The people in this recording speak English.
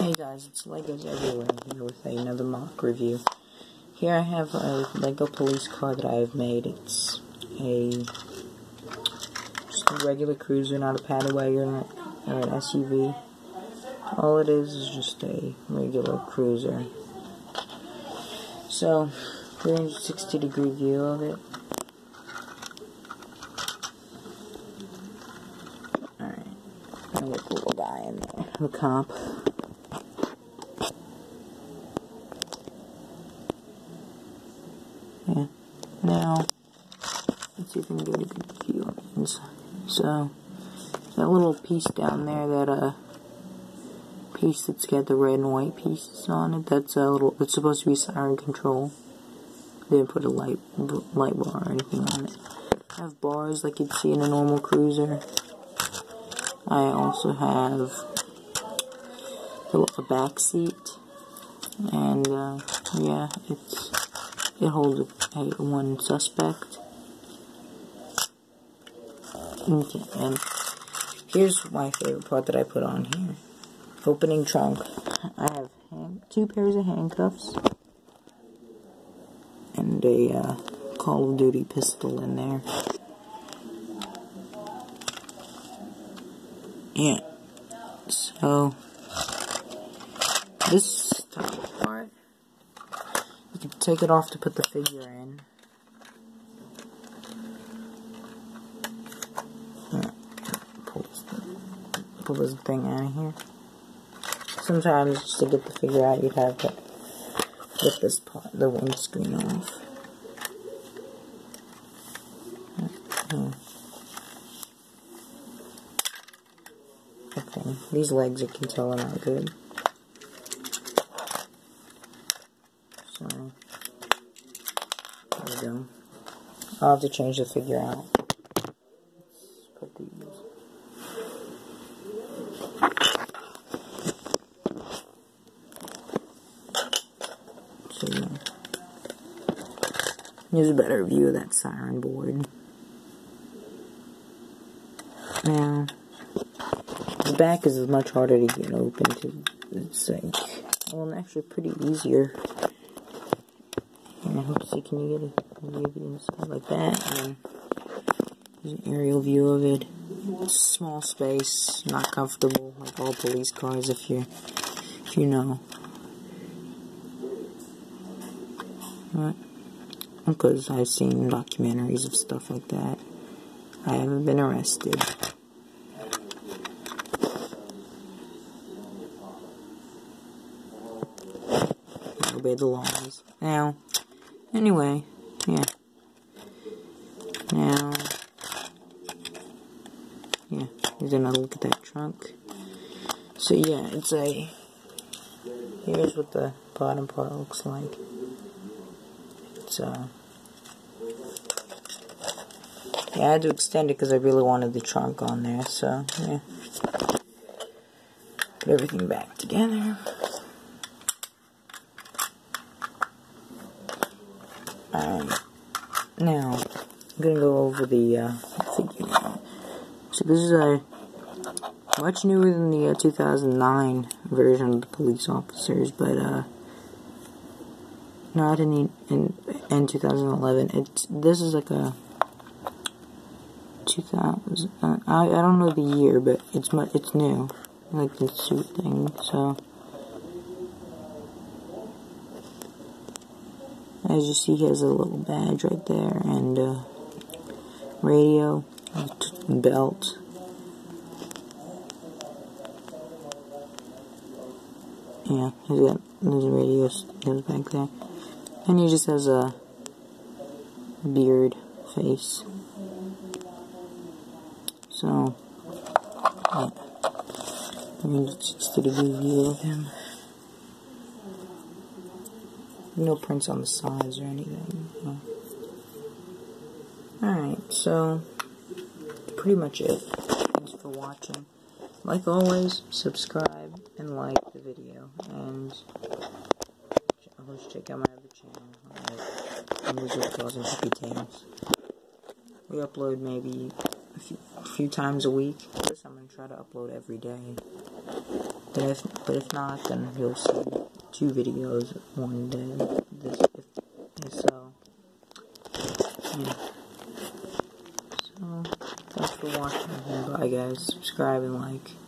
Hey guys, it's Legos Everywhere here with another mock review. Here I have a Lego police car that I have made. It's just a regular cruiser, not a paddy wagon or an SUV. All it is just a regular cruiser. So, 360-degree view of it. Alright, I'm gonna get the little guy in there, the cop. Yeah. Now, let's see if we can get a good view on the inside. So, that little piece down there, that piece that's got the red and white pieces on it, that's it's supposed to be siren control. They didn't put a light bar or anything on it. I have bars like you'd see in a normal cruiser. I also have a back seat, and yeah, it holds one suspect. Okay, and here's my favorite part that I put on here. Opening trunk. I have two pairs of handcuffs and a Call of Duty pistol in there. Yeah. So this top part, you can take it off to put the figure in. Pull this thing out of here. Sometimes, just to get the figure out, you'd have to get this part, the windscreen off. Okay, these legs, you can tell, are not good. So, there we go. I'll have to change the figure out. Let's put these. So, yeah. Here's a better view of that siren board. Now, the back is much harder to get open to. It's like, well, actually pretty easier. And I hope to see, can you get a view of the inside like that? And there's an aerial view of it. It's a small space, not comfortable, like all police cars, if you know. Right? Because I've seen documentaries of stuff like that. I haven't been arrested. Obey the laws. Now, anyway, yeah. Now, yeah, here's another look at that trunk. So yeah, here's what the bottom part looks like. So, yeah, I had to extend it because I really wanted the trunk on there, so, yeah. Put everything back together. Now, I'm going to go over the figure now. So this is much newer than the 2009 version of the police officers, but not in 2011. This is like a 2000. I don't know the year, but it's new, like the suit thing. So as you see, he has a little badge right there, and radio, belt. Yeah, there's a radio goes back there. And he just has a beard face. So, yeah. 360-degree view of him. No prints on the sides or anything. No. Alright, so, pretty much it. Thanks for watching. Like always, subscribe and like the video. And always check out my other channel. Music Girls and Hippie Tales. We upload maybe a few times a week. This I'm going to try to upload every day. But if not, then you'll see 2 videos one day. So, yeah. So, thanks for watching. Bye guys. Subscribe and like.